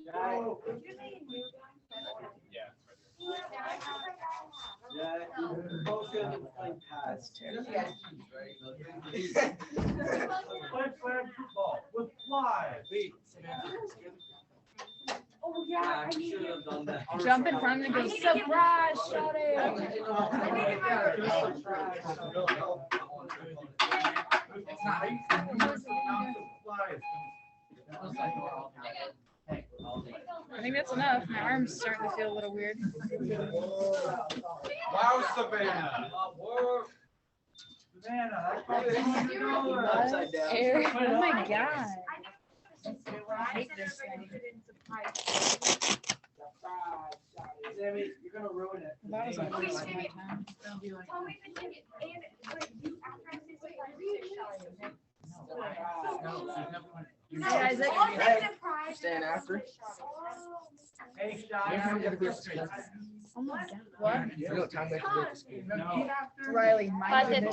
Yeah, you're both gonna play pass. Play flag football with flies. Oh Yeah, I should have done that. Jump in front and go, surprise, shot it. I think that's enough. My arm's starting to feel a little weird. Wow, Savannah. Savannah, that's Upside down. Air. Oh my god. I hate this thing. Sammy, you're gonna ruin it. That was a waste of my time. Tell me the ticket and like you after I say like Yeah, Isaac. Stand after. Hey, Oh my god. What? You know what time they have to go to school? No. Riley, 5:15.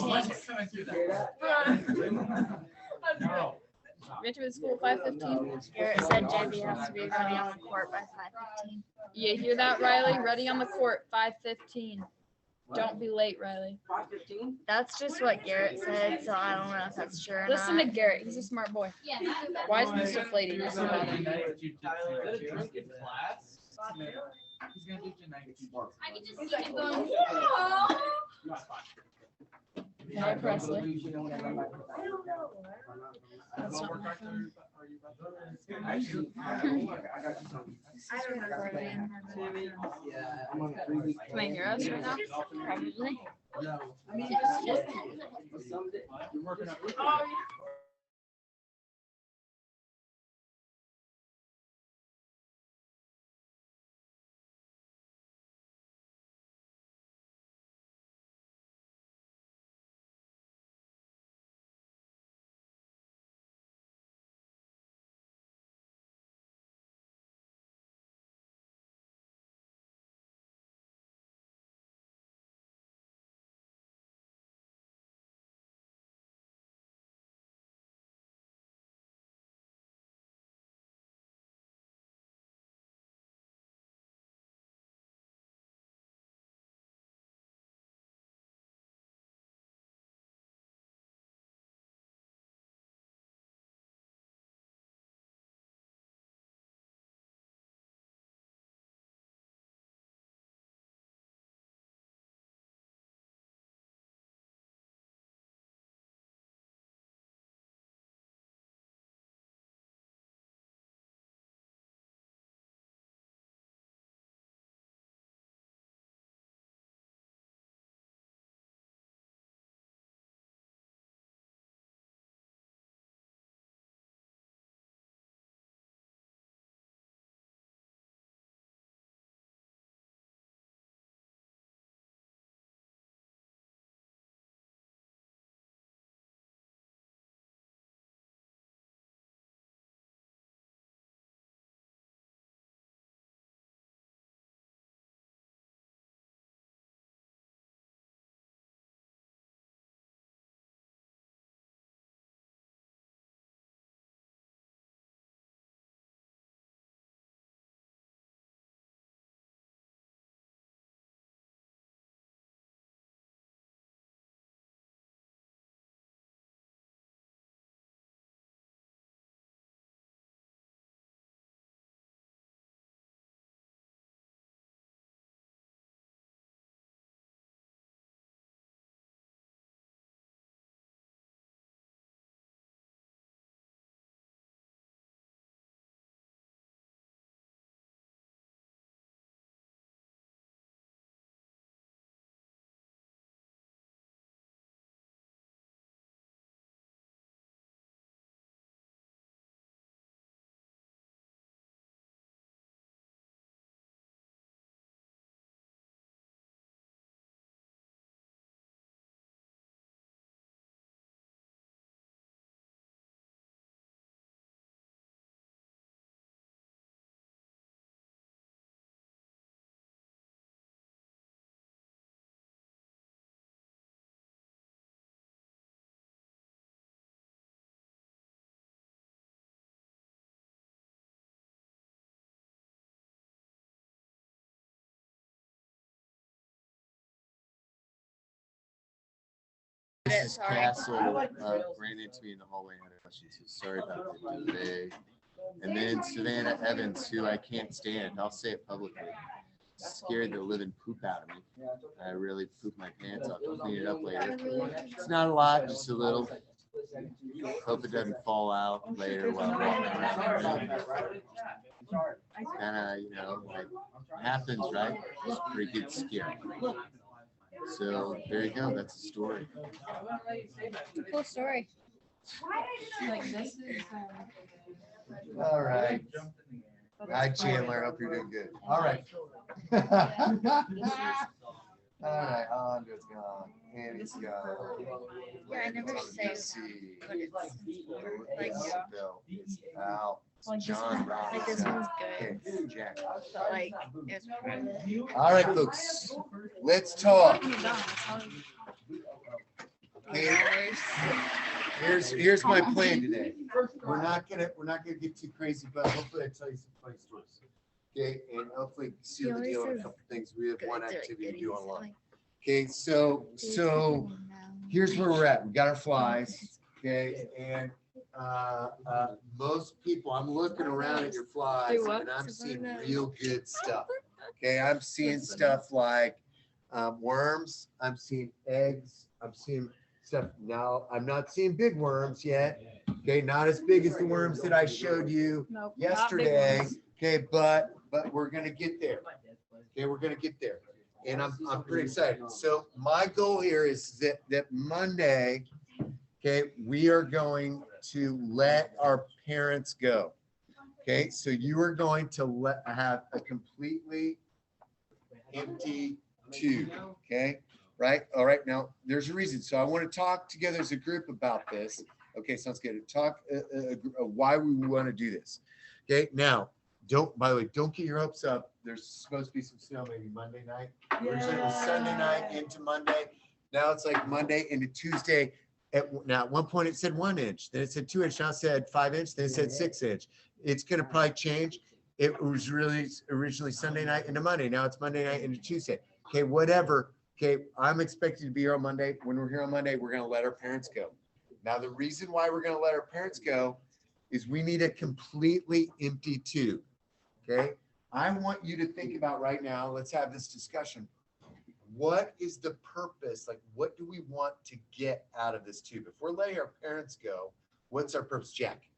No. We have to be at school 5:15. Garrett said JV has to be ready on the court by 5:15. You hear that, Riley? Ready on the court, 5:15. Don't be late, Riley. 5:15? That's just what Garrett said, so I don't know if that's true or Listen to not. Garrett. He's a smart boy. Why is Mr. Flaty just about him? Tyler, is that a drink in class? He's gonna do tonight. I can just see him going, Mary Presley. I don't know. That's not my phone. Actually, I got you something. Sammy, yeah, I'm on a 3-week. Can I hear us right now? Probably. No. I mean, just someday. You're working up. Mrs. Sorry. Castle ran into me in the hallway and had a question, so sorry about the delay. And then Savannah Evans, who I can't stand, I'll say it publicly, scared the living poop out of me. I really pooped my pants off. I'll clean it up later. It's not a lot, just a little. Hope it doesn't fall out later while I'm walking around the room. Kind of, you know, like happens, right? It's a pretty good scare. So there you go. That's the story. Cool story. Like this is, All right. Hi, Chandler. Hope you're doing good. All right. All right. Andre's gone. Annie's gone. Yeah, I never say that, but it's like, Bill is out. Like this John one. like this Robbins. one's good, Okay, Jack. but like it's private. All right, folks. Let's talk. Okay. Here's my plan today. We're not gonna get too crazy, but hopefully I tell you some funny stories. Okay, and hopefully seal the deal on a couple things. We have one activity to do online. Okay, so here's where we're at. We got our flies. Okay, and most people, I'm looking around at your flies and I'm seeing real good stuff. Okay, I'm seeing stuff like worms. I'm seeing eggs. I'm seeing stuff. Now, I'm not seeing big worms yet. Okay, not as big as the worms that I showed you nope, not big yesterday. ones. Okay, but we're gonna get there. Okay, we're gonna get there, and I'm pretty excited. So my goal here is that Monday, okay, we are going to let our parents go. Okay, so you are going to have a completely empty tube. Okay, right? All right. Now there's a reason. So I want to talk together as a group about this. Okay, sounds good. Talk why we want to do this. Okay, now. By the way, don't get your hopes up. There's supposed to be some snow maybe Monday night. Originally it was Sunday night into Monday. Now it's like Monday into Tuesday. Now at one point it said 1 inch, then it said 2 inch, now it said 5 inch, then it said 6 inch. It's gonna probably change. It was really originally Sunday night into Monday. Now it's Monday night into Tuesday. Okay, whatever. Okay, I'm expected to be here on Monday. When we're here on Monday, we're gonna let our parents go. Now the reason why we're gonna let our parents go is we need a completely empty tube. Okay, I want you to think about right now, let's have this discussion. What is the purpose? Like, what do we want to get out of this tube? If we're letting our parents go, what's our purpose, Jack?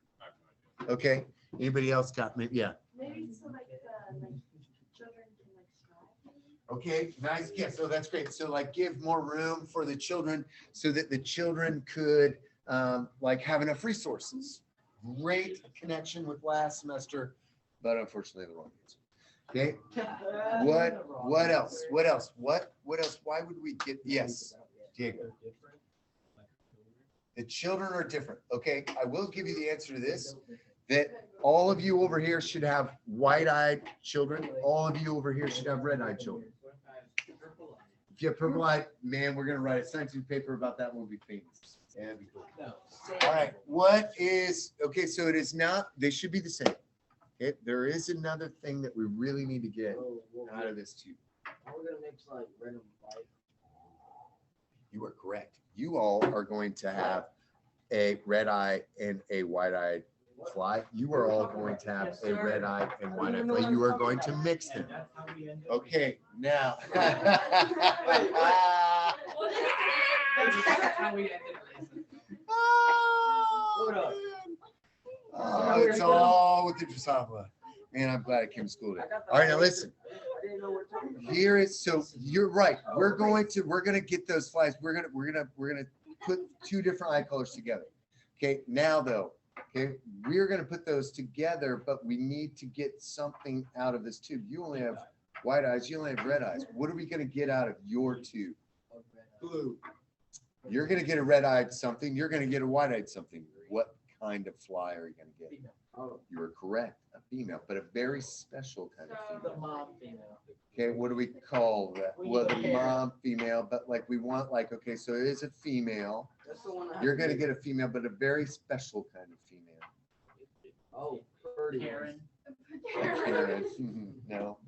Okay, anybody else got me? Yeah. Maybe so like children can like strive. Okay, nice. Yeah, so that's great. So like give more room for the children so that the children could like have enough resources. Great connection with last semester. But unfortunately, the wrong answer. Okay. What else? What else? What else? Why would we get? Yes, Diego. The children are different. Okay. I will give you the answer to this. That all of you over here should have white-eyed children. All of you over here should have red-eyed children. If you have purple-eyed, man, we're gonna write a scientific paper about that. We'll be famous. Yeah, that'd be cool. All right. What is okay? So it is not. They should be the same. There is another thing that we really need to get out of this tube. We're gonna mix like red and white. You are correct. You all are going to have a red eye and a white-eyed fly. You are all going to have a red-eyed and white-eyed fly. You are going to mix them. Okay, now. Oh, it's all with the Drosophila. Man, I'm glad I came to school today. All right, now listen. Here is so you're right. We're gonna get those flies. We're gonna put two different eye colors together. Okay, now though, okay, we're gonna put those together, but we need to get something out of this tube. You only have white eyes, you only have red eyes. What are we gonna get out of your tube? Blue. You're gonna get a red-eyed something, you're gonna get a white-eyed something. What kind of fly are you gonna get? You are correct, a female, but a very special kind of female. The mom female. Okay, what do we call that? Well, the mom female, but like we want like, okay, so it is a female. That's the one. You're gonna get a female, but a very special kind of female. Oh, pretty. Karen. No.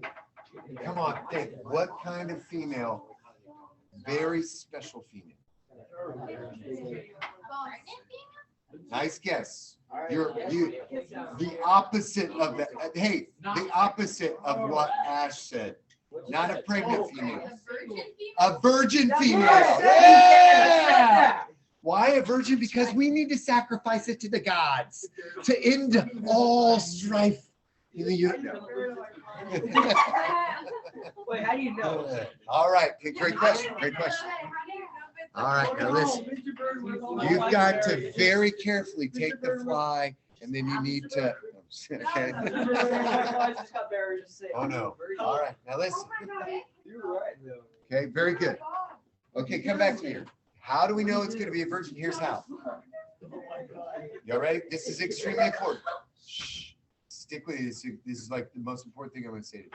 Come on, think, what kind of female? Very special female. Nice guess. The opposite of that. Hey, the opposite of what Ash said. Not a pregnant female. A virgin female. Yeah! Why a virgin? Because we need to sacrifice it to the gods to end all strife in the universe. Wait, how do you know? All right, okay, great question. Great question. All right, now listen. You've got to very carefully take the fly, and then you need to. Okay. Oh no. All right, now listen. You're right, though. Okay, very good. Okay, come back to me here. How do we know it's going to be a virgin? Here's how. You all ready? This is extremely important. Shh. Stick with this. This is like the most important thing I'm going to say to you.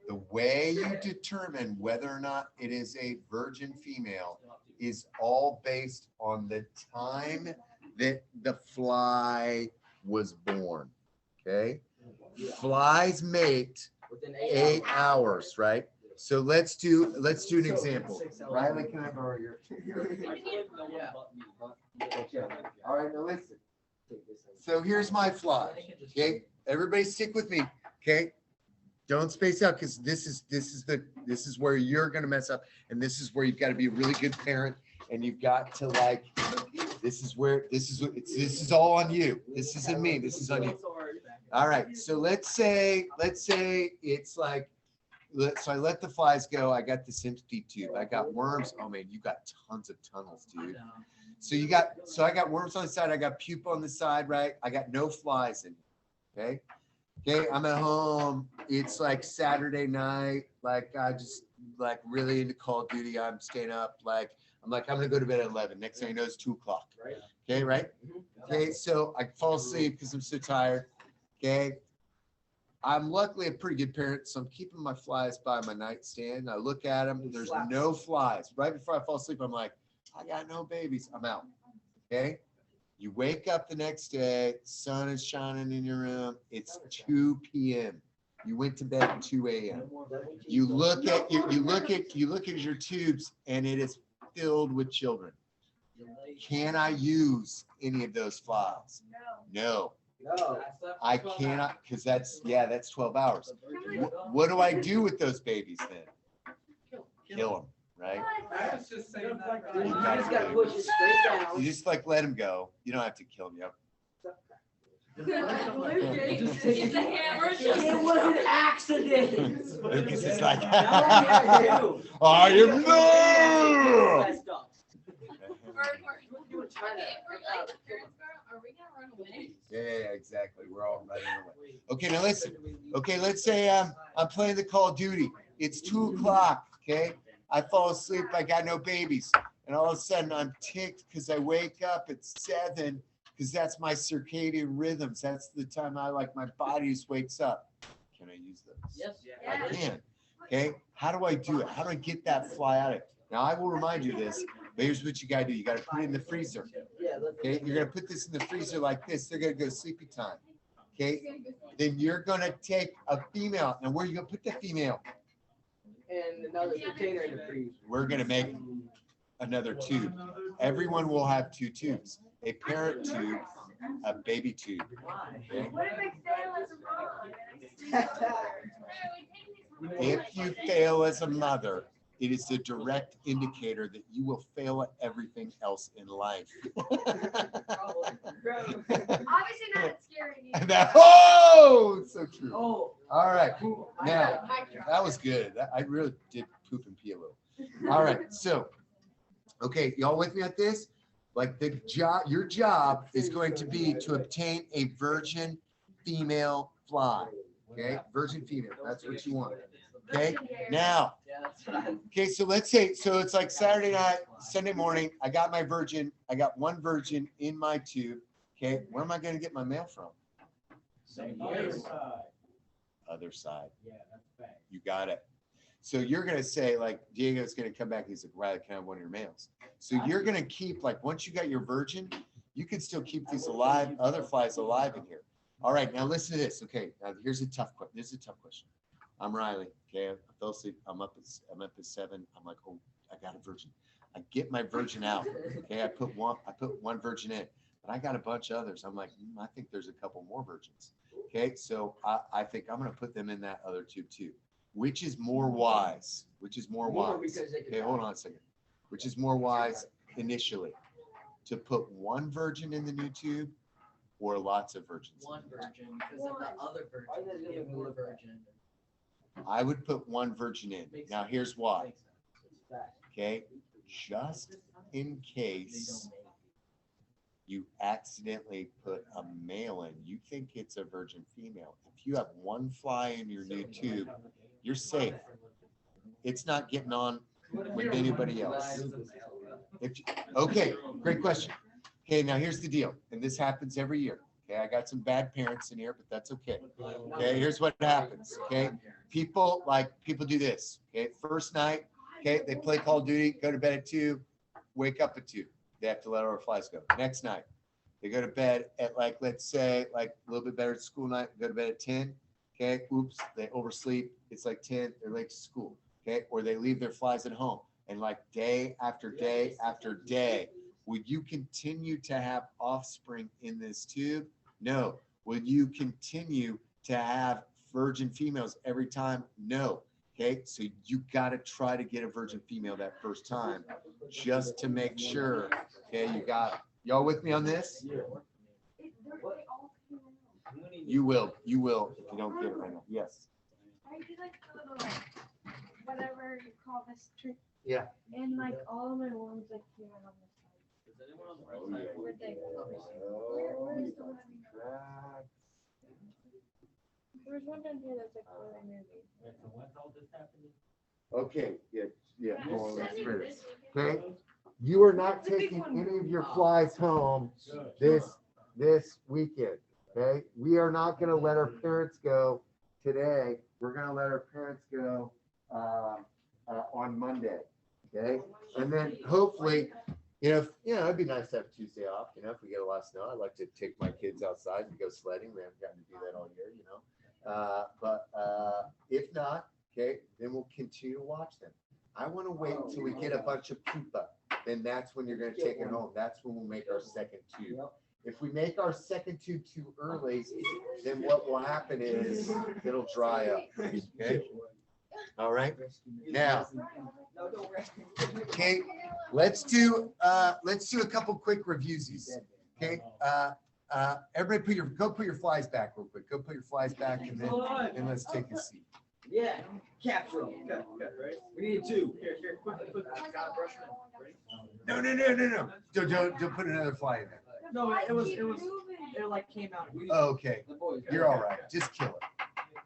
The way you determine whether or not it is a virgin female is all based on the time that the fly was born. Okay? Flies mate 8 hours, right? So let's do an example. Riley, can I borrow your? All right, now listen. So here's my fly. Okay, everybody stick with me. Okay, don't space out because this is where you're gonna mess up, and this is where you've got to be a really good parent, and you've got to like. This is all on you. This isn't me. This is on you. All right. So let's say it's like. So I let the flies go. I got this empty tube. I got worms. Oh man, you got tons of tunnels, dude. So I got worms on the side. I got pupa on the side, right? I got no flies in. Okay. Okay. I'm at home. It's like Saturday night. Like I just like really into Call of Duty. I'm staying up. I'm gonna go to bed at 11. Next thing I know, it's 2 o'clock. Okay, right? Okay. So I fall asleep because I'm so tired. Okay. I'm luckily a pretty good parent, so I'm keeping my flies by my nightstand. I look at them, there's no flies. Right before I fall asleep, I'm like, I got no babies, I'm out. Okay? You wake up the next day, sun is shining in your room, it's 2 p.m. You went to bed at 2 a.m. You look at your tubes and it is filled with children. Can I use any of those flies? No. No. I cannot, because that's 12 hours. What do I do with those babies then? Kill them, right? I was just saying that. You just gotta push it straight down. You just like let them go. You don't have to kill them. It was an accident. Lucas is like, No, I am no. Are we gonna run away? Yeah, exactly. We're all running away. Okay, now listen. Okay, let's say I'm playing the Call of Duty. It's 2 o'clock. Okay, I fall asleep. I got no babies, and all of a sudden I'm ticked because I wake up at 7 because that's my circadian rhythms. That's the time my body just wakes up. Can I use those? Yes. I can. Okay, how do I do it? How do I get that fly out of it? Now I will remind you of this, but here's what you gotta do. You gotta put it in the freezer. Okay, you're gonna put this in the freezer like this. They're gonna go sleepy time. Okay, then you're gonna take a female. Now where are you gonna put the female? And another container in the freezer. We're gonna make another tube. Everyone will have 2 tubes. A parent tube, a baby tube. Okay? What if I fail as a mom? If you fail as a mother, it is a direct indicator that you will fail at everything else in life. Obviously not scary. Oh, so true. Oh. All right. Now, that was good. I really did poop and pee a little. All right. So, okay, y'all with me at this? Like your job is going to be to obtain a virgin female fly. Okay, virgin female. That's what you want. Okay. Now, okay. So let's say it's like Saturday night, Sunday morning. I got my virgin. I got 1 virgin in my tube. Okay. Where am I going to get my male from? Other side. Yeah, that's bad. You got it. So you're going to say, like, Diego's going to come back and he's like, Riley, can I have one of your males? So you're going to keep, like, once you got your virgin, you can still keep these alive, other flies alive in here. All right, now listen to this. Okay, now here's a tough question. This is a tough question. I'm Riley. Okay, I fell asleep. I'm up at 7. I'm like, oh, I got a virgin. I get my virgin out. Okay, I put one virgin in, but I got a bunch of others. I'm like, I think there's a couple more virgins. Okay, so I think I'm gonna put them in that other tube too. Which is more wise? Which is more wise? Okay, hold on a second. Which is more wise initially? To put one virgin in the new tube or lots of virgins? One virgin, because of the other virgin, you move a virgin. I would put one virgin in. Now here's why. Makes sense. Okay, just in case you accidentally put a male in, you think it's a virgin female. If you have one fly in your new tube, you're safe. It's not getting on with anybody else. Okay, great question. Okay, now here's the deal, and this happens every year. Okay, I got some bad parents in here, but that's okay. Okay, here's what happens. Okay, people do this. Okay, first night, okay, they play Call of Duty, go to bed at 2, wake up at 2. They have to let our flies go. Next night, they go to bed at let's say a little bit better school night, go to bed at 10. Okay, oops, they oversleep. It's 10, they're late to school. Okay, or they leave their flies at home. And day after day after day, would you continue to have offspring in this tube? No. Will you continue to have virgin females every time? No. Okay, so you got to try to get a virgin female that first time just to make sure. Okay, you got it. Y'all with me on this? You will if you don't get it right now. Yes. I did the little whatever you call this trick. Yeah. And all of my worms came out on this side. Is anyone on the right side? Where'd they go? Where is the one? There's one down here that's really moving. Okay, yeah. Hold on, let's finish. Okay, you are not taking any of your flies home this weekend. Okay, we are not going to let our parents go today. We're going to let our parents go on Monday. Okay, and then hopefully, it'd be nice to have Tuesday off. If we get a lot of snow, I'd like to take my kids outside and go sledding. We haven't gotten to do that all year, But if not, okay, then we'll continue to watch them. I want to wait until we get a bunch of pupa. Then that's when you're going to take it home. That's when we'll make our second tube. If we make our second tube too early, then what will happen is it'll dry up. Okay. All right. Now, okay, let's do a couple quick reviews. Okay. Everybody go put your flies back real quick. Go put your flies back and then let's take a seat. Yeah, capsule. Okay, right? We need 2. Here, quick. Gotta brush them. Ready? No. Don't put another fly in there. No, it came out. Oh, okay. The boys. You're all right. Just kill it.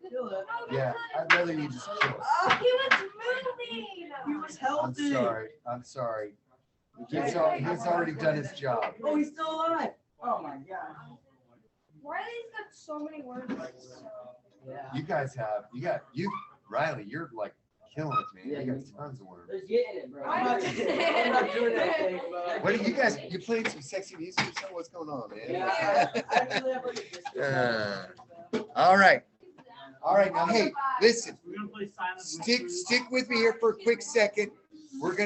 Kill it. Yeah, I'd rather you just kill it. Oh, he was moving. He was I'm healthy. sorry. He's already done his job. Oh, he's still alive. Oh my god. Riley's got so many words. Yeah. Riley, you're killing it, man. You got tons of worms. There's getting it, bro. I'm not doing that thing, bro. What are you guys, you playing some sexy music or something? What's going on, man? Yeah, I actually have a distance. All right, now, hey, listen, We're gonna play silent. stick with me here for a quick second. I want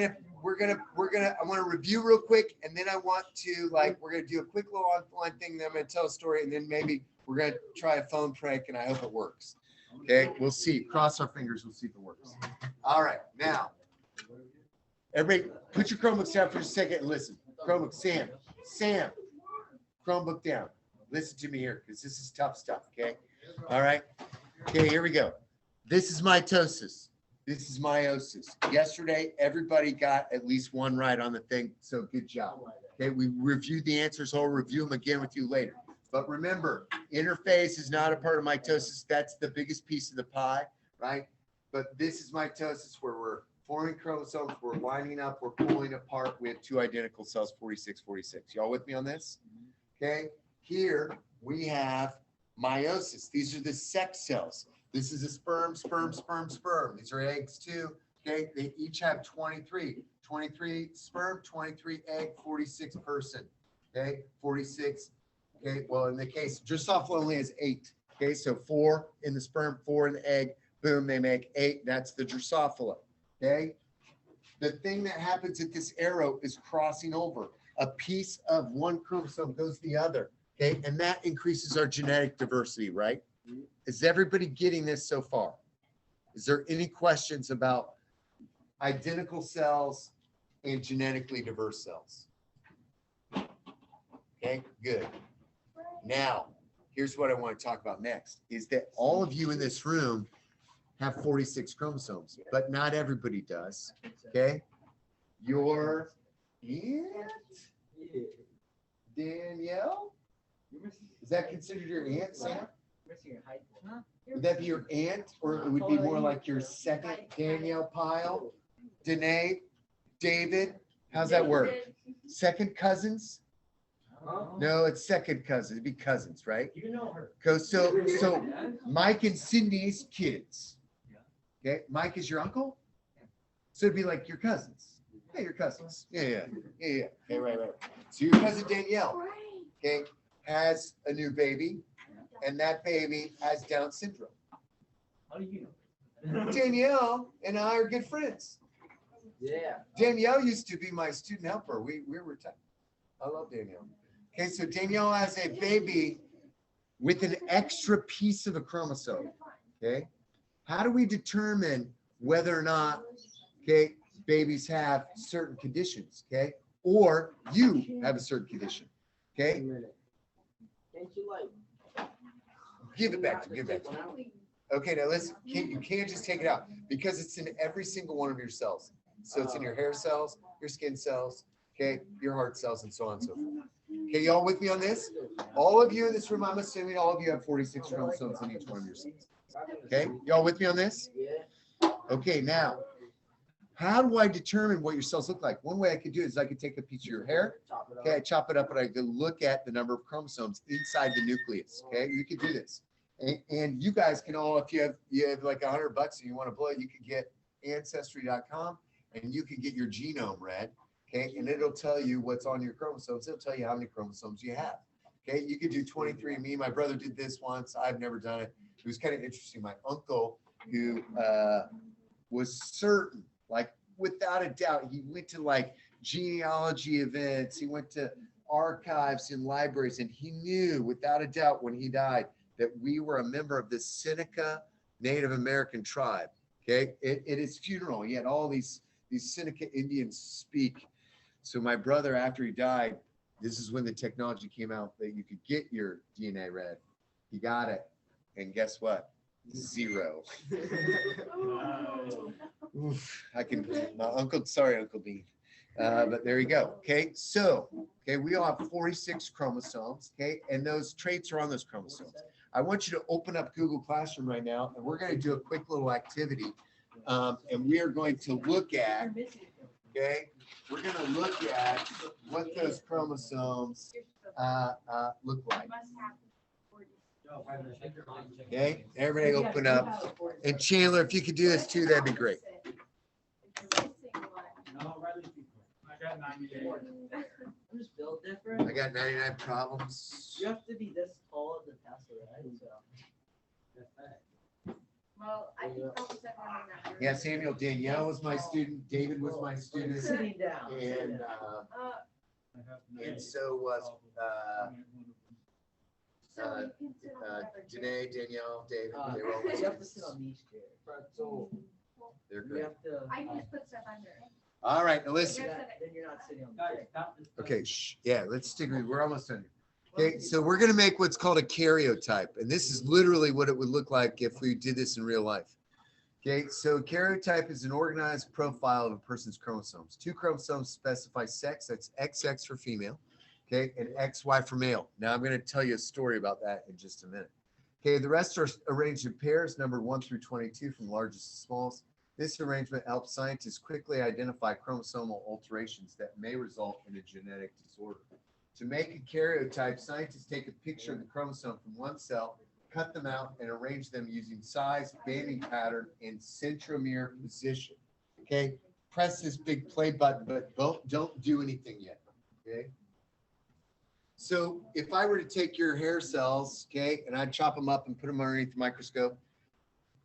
to review real quick, and then I want to we're gonna do a quick little online thing, then I'm gonna tell a story, and then maybe we're gonna try a phone prank, and I hope it works. Okay, we'll see. Cross our fingers, we'll see if it works. All right, now, everybody, put your Chromebooks down for a second and listen. Chromebook, Sam, Chromebook down. Listen to me here, because this is tough stuff, okay? All right, okay, here we go. This is mitosis. This is meiosis. Yesterday, everybody got at least one right on the thing, so good job. Okay, we reviewed the answers. I'll review them again with you later. But remember, interphase is not a part of mitosis. That's the biggest piece of the pie, right? But this is mitosis where we're forming chromosomes, we're lining up, we're pulling apart. We have 2 identical cells, 46, 46. Y'all with me on this? Okay, here we have meiosis. These are the sex cells. This is a sperm. These are eggs too. Okay, they each have 23 sperm, 23 egg, 46 person. Okay, 46. Okay, well, in the case, Drosophila only has 8. Okay, so 4 in the sperm, 4 in the egg. Boom, they make 8. That's the Drosophila. Okay, the thing that happens at this arrow is crossing over. A piece of one chromosome goes to the other, okay? And that increases our genetic diversity, right? Is everybody getting this so far? Is there any questions about identical cells and genetically diverse cells? Okay, good. Now, here's what I want to talk about next, is that all of you in this room have 46 chromosomes, but not everybody does, okay? Your aunt, Danielle? Is that considered your aunt, Sam? Would that be your aunt, or it would be more like your second Danielle Pyle? Danae, David, how's that work? Second cousins? No, it's second cousins. It'd be cousins, right? You know her. So Mike and Sydney's kids. Okay, Mike is your uncle? So it'd be like your cousins. Yeah, your cousins. Yeah. Okay, right. So your cousin Danielle, okay, has a new baby, and that baby has Down syndrome. How do you know? Danielle and I are good friends. Yeah. Danielle used to be my student helper. We were tight. I love Danielle. Okay, so Danielle has a baby with an extra piece of a chromosome. Okay, how do we determine whether or not, okay, babies have certain conditions? Okay, or you have a certain condition. Okay, Can't you like? give it back to me. Okay, now listen, you can't just take it out because it's in every single one of your cells. So it's in your hair cells, your skin cells, okay, your heart cells, and so on and so forth. Okay, y'all with me on this? All of you in this room, I'm assuming all of you have 46 chromosomes in each one of your cells. Okay, y'all with me on this? Okay, now, how do I determine what your cells look like? One way I could do is I could take a piece of your hair, okay, I chop it up, and I could look at the number of chromosomes inside the nucleus. Okay, you could do this. And you guys can all, if you have like $100 and you want to blow it, you can get ancestry.com and you can get your genome read. Okay, and it'll tell you what's on your chromosomes. It'll tell you how many chromosomes you have. Okay, you could do 23andMe. My brother did this once. I've never done it. It was kind of interesting. My uncle, who was certain, like without a doubt, he went to like genealogy events. He went to archives and libraries, and he knew without a doubt when he died that we were a member of the Seneca Native American tribe. Okay, at his funeral, he had all these Seneca Indians speak. So my brother, after he died, this is when the technology came out that you could get your DNA read. He got it. And guess what? 0. Oof, sorry, Uncle Dean. But there you go. Okay, so, okay, we all have 46 chromosomes, okay, and those traits are on those chromosomes. I want you to open up Google Classroom right now, and we're going to do a quick little activity. And we are going to look at, okay, we're going to look at what those chromosomes look like. Okay, everybody open up. And Chandler, if you could do this too, that'd be great. I got 98. I'm just built different. I got 99 problems. You have to be this tall to pass it, right? So. Well, I can focus everyone on that. Yeah, Samuel, Danielle was my student. David was my student. Sitting down. And so was Janae, Danielle, David. They were all my You have to students. sit on these chairs. They're You great. have to. I can just put stuff under. All right, now listen. Then you're not sitting on the chair. Okay, yeah, let's stick with, we're almost done. Okay, so we're gonna make what's called a karyotype, and this is literally what it would look like if we did this in real life. Okay, so a karyotype is an organized profile of a person's chromosomes. 2 chromosomes specify sex, that's XX for female, okay, and XY for male. Now I'm gonna tell you a story about that in just a minute. Okay, the rest are arranged in pairs, numbered 1 through 22 from largest to smallest. This arrangement helps scientists quickly identify chromosomal alterations that may result in a genetic disorder. To make a karyotype, scientists take a picture of the chromosome from one cell, cut them out, and arrange them using size, banding pattern, and centromere position. Okay, press this big play button, but don't do anything yet. Okay. So if I were to take your hair cells, okay, and I'd chop them up and put them underneath the microscope,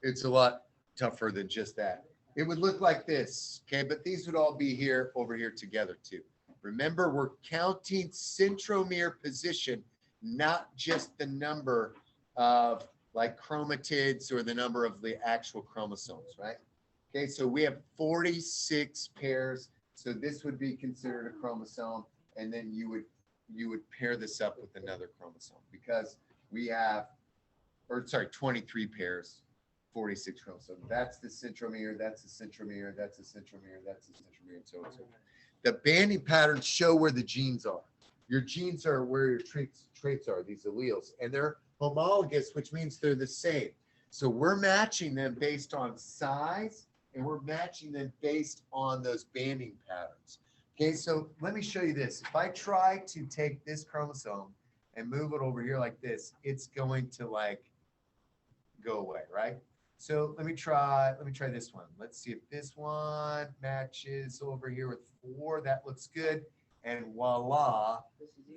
it's a lot tougher than just that. it would look like this, okay? But these would all be here, over here together too. Remember, we're counting centromere position, not just the number of like chromatids or the number of the actual chromosomes, right? Okay, so we have 46 pairs. So this would be considered a chromosome. And then you would pair this up with another chromosome because we have, 23 pairs, 46 chromosomes. That's the centromere, that's the centromere, that's the centromere, that's the centromere, and so on and so forth. The banding patterns show where the genes are. Your genes are where your traits are, these alleles, and they're homologous, which means they're the same. So we're matching them based on size, and we're matching them based on those banding patterns. Okay, so let me show you this. If I try to take this chromosome and move it over here like this, it's going to like go away, right? So let me try this one. Let's see if this one matches over here with 4. That looks good. And voila,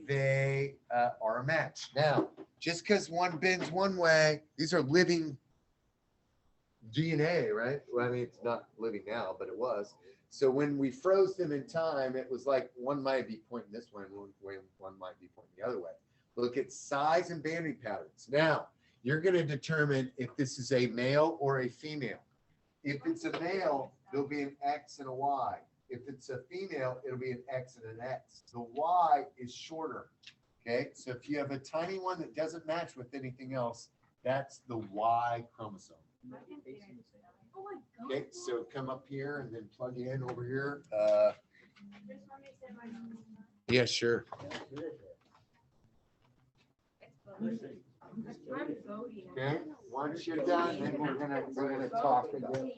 they are a match. Now, just because one bends one way, these are living DNA, right? Well, I mean, it's not living now, but it was. So when we froze them in time, it was like one might be pointing this way, one might be pointing the other way. Look at size and banding patterns. Now, you're going to determine if this is a male or a female. If it's a male, there'll be an X and a Y. If it's a female, it'll be an X and an X. The Y is shorter. Okay, so if you have a tiny one that doesn't match with anything else, that's the Y chromosome. Okay, so come up here and then plug in over here. Yeah, sure. Okay, once you're done, then we're gonna talk again.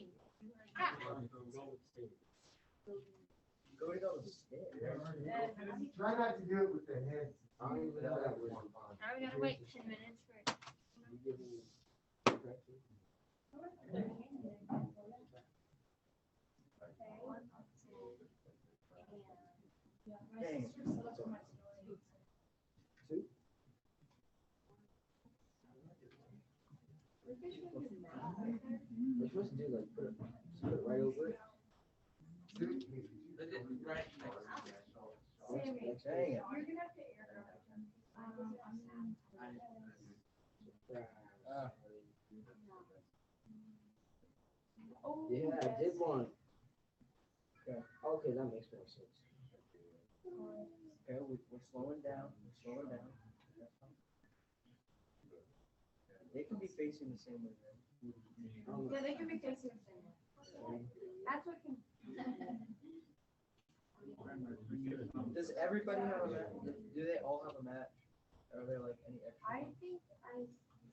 Try not to do it with the head. Are we gonna wait 10 minutes for it? We're supposed to do like put it right over it. Dang it. Yeah, I did one. Okay, that makes more sense. Okay, we're slowing down. They can be facing the same way. Yeah, they can be facing the same way. That's what can. Does everybody have a match? Do they all have a match? Are there like any extra? I think I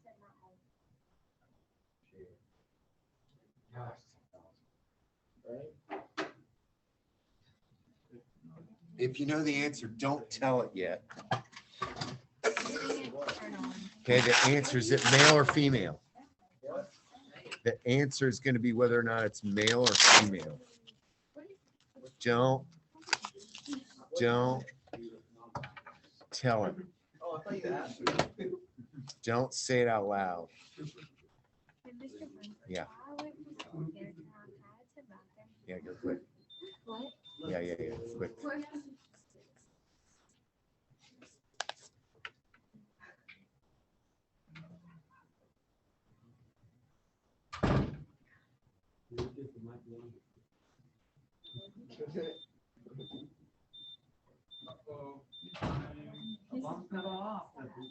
said not all. Right? If you know the answer, don't tell it yet. Okay, the answer is it male or female? The answer is going to be whether or not it's male or female. Don't tell him. Oh, I thought you asked. Don't say it out loud. Yeah. Yeah, go quick. What? Yeah, quick.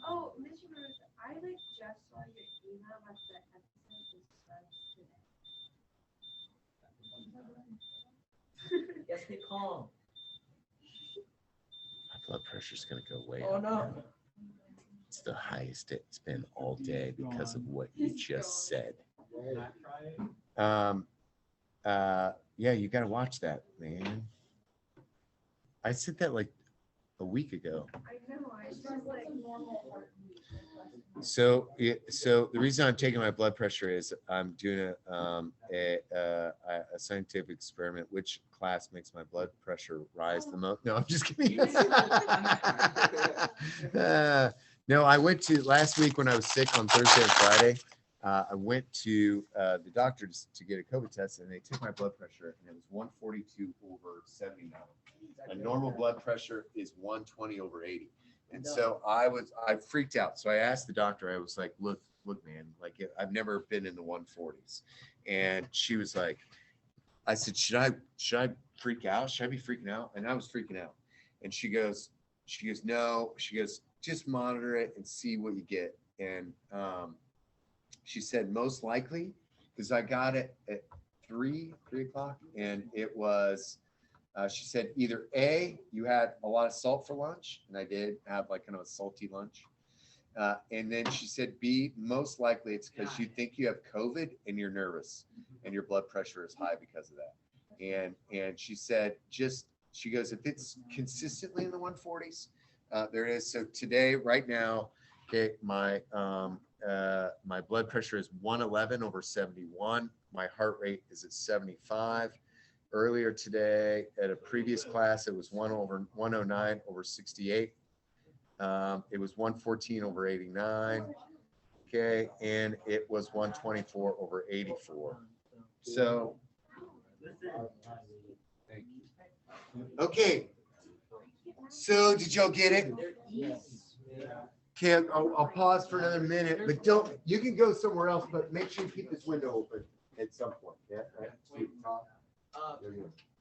Oh, Mr. Rose, I like just saw your email about the episode today. Yes, be calm. My blood pressure's gonna go way Oh up. no. It's the highest it's been all day because of what you just said. Yeah, you gotta watch that, man. I said that like a week ago. I know, I just like normal. So the reason I'm taking my blood pressure is I'm doing a scientific experiment. Which class makes my blood pressure rise the most? No, I'm just kidding. No, I went to last week when I was sick on Thursday and Friday. I went to the doctor to get a COVID test, and they took my blood pressure, and it was 142 over 79. A normal blood pressure is 120 over 80. And so I freaked out. So I asked the doctor, I was like, look, man, like I've never been in the 140s. And she was like, I said, should I freak out? Should I be freaking out? And I was freaking out. And she goes, no, she goes, just monitor it and see what you get. And she said, most likely, because I got it at 3 o'clock, and it was, she said, either A, you had a lot of salt for lunch, and I did have like kind of a salty lunch. And then she said, B, most likely it's because you think you have COVID and you're nervous and your blood pressure is high because of that. And she said, she goes, if it's consistently in the 140s, there it is. So today, right now, okay, my blood pressure is 111 over 71. My heart rate is at 75. Earlier today, at a previous class, it was 109 over 68. It was 114 over 89. Okay, and it was 124 over 84. So, thank you. Okay. So, did y'all get it? Okay, I'll pause for another minute, but you can go somewhere else, but make sure you keep this window open at some point. Yeah, right.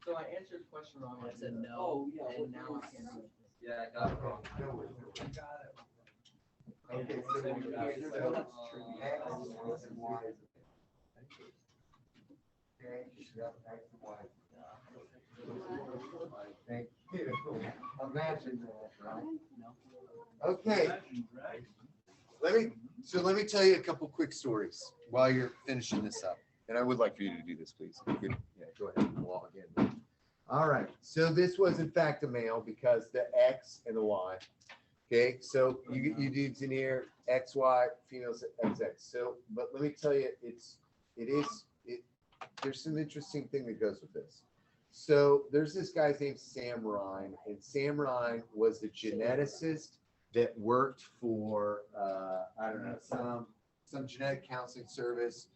So I answered the question wrong. I said no, and now I can't. Yeah, I got it wrong. Okay, thank you. Imagine that, right? Okay. Let me tell you a couple quick stories while you're finishing this up. And I would like for you to do this, please. Yeah, go ahead and log in. All right. So this was in fact a male because the X and the Y. Okay. So you dudes in here, XY, females XX. So, but let me tell you, there's some interesting thing that goes with this. So there's this guy's named Sam Ryan, and Sam Ryan was the geneticist that worked for I don't know, some genetic counseling service.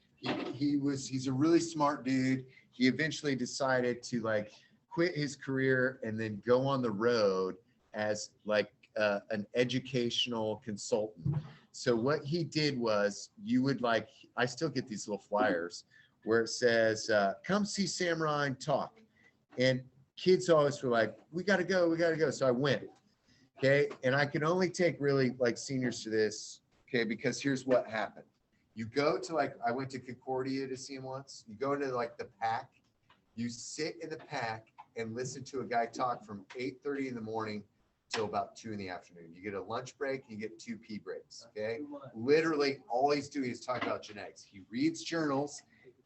He's a really smart dude. He eventually decided to like quit his career and then go on the road as like an educational consultant. So what he did was, you would like, I still get these little flyers where it says, come see Sam Ryan talk. And kids always were like, we got to go. So I went. Okay. And I could only take really like seniors to this. Okay. Because here's what happened. You go to like, I went to Concordia to see him once. You go into like the pack, you sit in the pack and listen to a guy talk from 8:30 in the morning till about 2 in the afternoon. You get a lunch break, you get 2 pee breaks. Okay. Literally all he's doing is talking about genetics. He reads journals,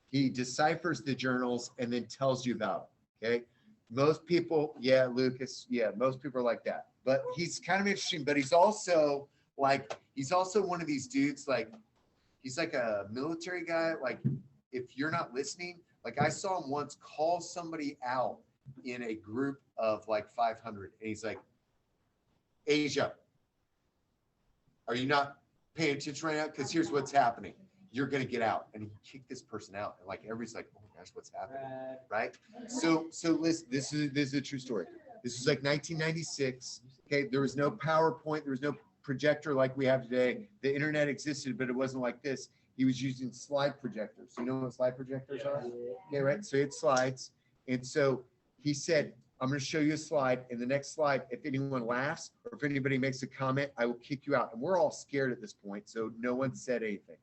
he deciphers the journals and then tells you about it. Okay. Most people, yeah, Lucas, yeah, most people are like that. But he's kind of interesting, but he's also one of these dudes, like, he's like a military guy. Like, if you're not listening, like I saw him once call somebody out in a group of like 500. And he's like, Asia, are you not paying attention right now? Because here's what's happening. You're going to get out. And he kicked this person out. And like, everybody's like, oh my gosh, what's happening? Right? So listen, this is a true story. This was like 1996. Okay. There was no PowerPoint. There was no projector like we have today. The internet existed, but it wasn't like this. He was using slide projectors. You know what slide projectors are? Okay, right? So he had slides. And so he said, I'm going to show you a slide. In the next slide, if anyone laughs or if anybody makes a comment, I will kick you out. And we're all scared at this point. So no one said anything.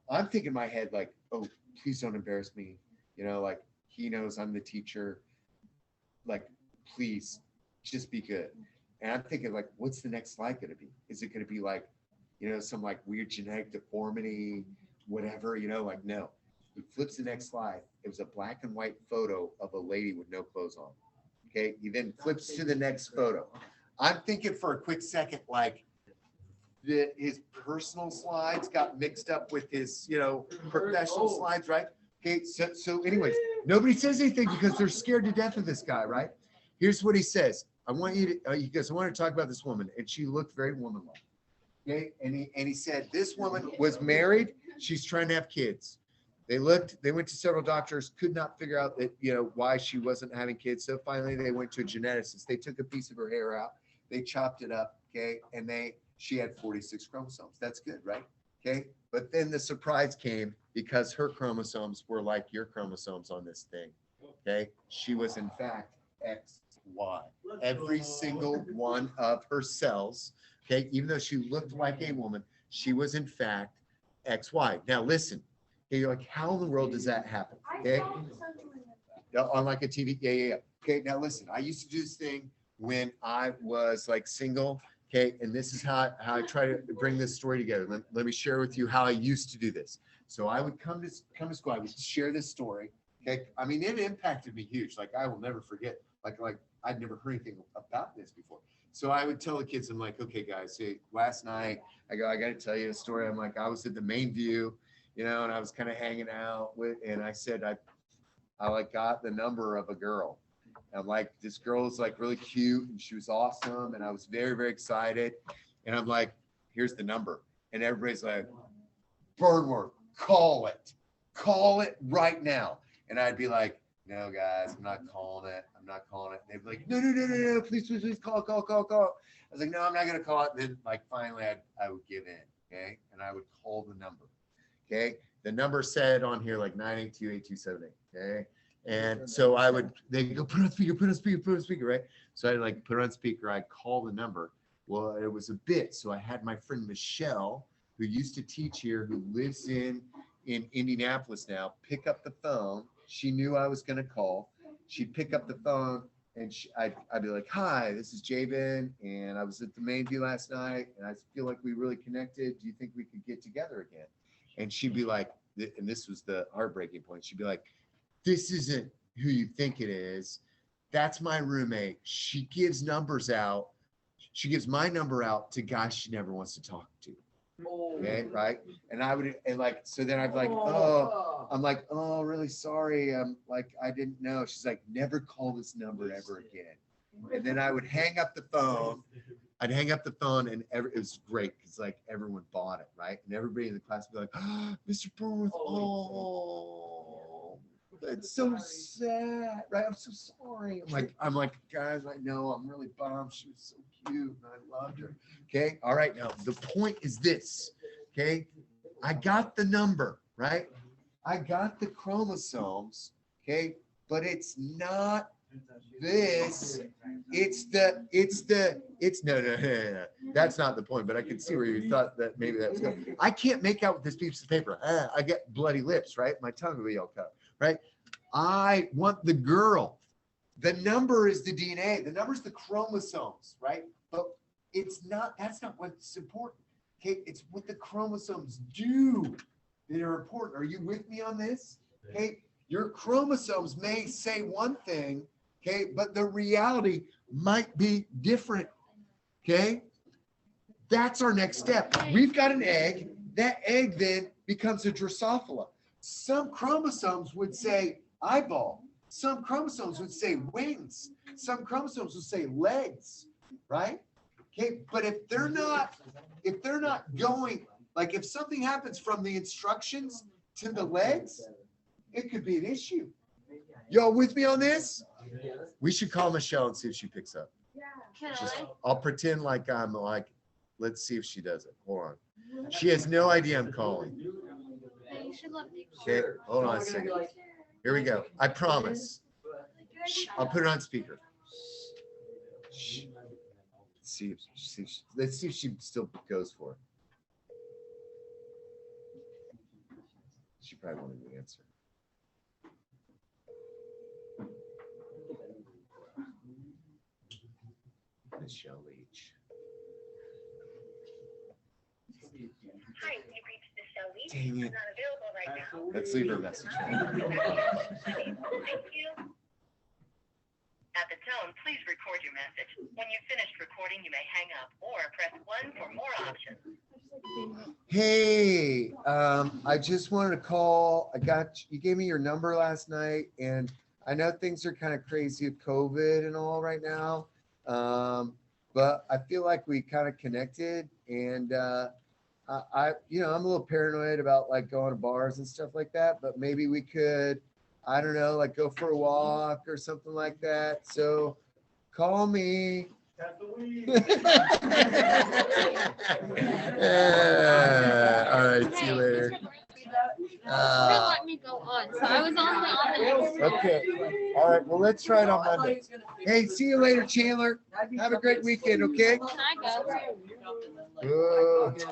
I'm thinking in my head, like, oh, please don't embarrass me. You know, like he knows I'm the teacher. Like, please just be good. And I'm thinking, like, what's the next slide going to be? Is it going to be like, you know, some like weird genetic deformity, whatever, you know, like, no. He flips the next slide. It was a black and white photo of a lady with no clothes on. Okay. He then flips to the next photo. I'm thinking for a quick second, like his personal slides got mixed up with his, you know, professional slides, right? Okay. So anyways, nobody says anything because they're scared to death of this guy, right? Here's what he says. I want you to, he goes, I want to talk about this woman. And she looked very womanlike. Okay, and he said, this woman was married, she's trying to have kids. They went to several doctors, could not figure out that, why she wasn't having kids. So finally they went to a geneticist. They took a piece of her hair out, they chopped it up, okay, and she had 46 chromosomes. That's good, right? Okay, but then the surprise came because her chromosomes were like your chromosomes on this thing. Okay, she was in fact XY. Every single one of her cells, okay, even though she looked like a woman, she was in fact XY. Now listen, okay, you're like, how in the world does that happen? Okay, on like a TV, yeah. Okay, now listen, I used to do this thing when I was like single. Okay, and this is how I try to bring this story together. Let me share with you how I used to do this. So I would come to school, I would share this story. Okay, I mean, it impacted me huge. Like I will never forget. Like I'd never heard anything about this before. So I would tell the kids, I'm like, okay, guys, see, last night I got to tell you a story. I'm like, I was at the main view, and I was kind of hanging out with, and I said I like got the number of a girl. I'm like, this girl is like really cute and she was awesome. And I was very, very excited. And I'm like, here's the number. And everybody's like, Birdworm, call it right now. And I'd be like, no, guys, I'm not calling it. They'd be like, no, please, call. I was like, no, I'm not going to call it. And then like, finally I would give in. Okay. And I would call the number. Okay. The number said on here, like 982-8278. Okay. And so they'd go, put on speaker, right? So I'd like put it on speaker, I'd call the number. Well, it was a bit. So I had my friend Michelle, who used to teach here, who lives in Indianapolis now, pick up the phone. She knew I was going to call. She'd pick up the phone and I'd be like, hi, this is Jabin. And I was at the main view last night and I feel like we really connected. Do you think we could get together again? And she'd be like, and this was the heartbreaking point. She'd be like, this isn't who you think it is. That's my roommate. She gives numbers out. She gives my number out to guys she never wants to talk to. Okay, right? And so then I'd be like, oh, really sorry. Like, I didn't know. She's like, never call this number ever again. And then I would hang up the phone. And it was great because like everyone bought it, right? And everybody in the class would be like, oh, Mr. Burns, it's so sad, right? I'm so sorry. I'm like, guys, I know, I'm really bummed. She was so cute and I loved her. Okay, all right. Now the point is this. Okay, I got the number, right? I got the chromosomes. Okay, but it's not this. No. That's not the point. But I can see where you thought that maybe that was good. I can't make out with this piece of paper. I get bloody lips, right? My tongue will be all cut. Right? I want the girl. The number is the DNA. The number is the chromosomes, right? But that's not what's important. Okay, it's what the chromosomes do that are important. Are you with me on this? Okay, your chromosomes may say one thing, okay, but the reality might be different. Okay, that's our next step. We've got an egg. That egg then becomes a Drosophila. Some chromosomes would say eyeball. Some chromosomes would say wings. Some chromosomes would say legs, right? Okay, but if they're not going, like if something happens from the instructions to the legs, it could be an issue. Y'all with me on this? We should call Michelle and see if she picks up. Yeah. I'll pretend like I'm like, let's see if she does it. Hold on. She has no idea I'm calling. You should let me. Okay, hold on a second. Here we go. I promise. Shh, I'll put it on speaker. Shh. Let's see if she still goes for it. She probably won't even answer. Michelle Leach. Hi, you've reached Michelle Leach. Dang She's it. not available right now. Let's leave her a message. Thank you. At the tone, please record your message. When you've finished recording, you may hang up or press 1 for more options. Hey, I just wanted to call. You gave me your number last night, and I know things are kind of crazy with COVID and all right now. But I feel like we kind of connected, And you know, I'm a little paranoid about like going to bars and stuff like that, but maybe we could, I don't know, like go for a walk or something like that. So call me. That's the weed. All right, see you later. Wouldn't let me go on, so I was on the Okay, all right, well, let's try it on Monday. Hey, see you later, Chandler. Have a great weekend, okay? Can I go? Good.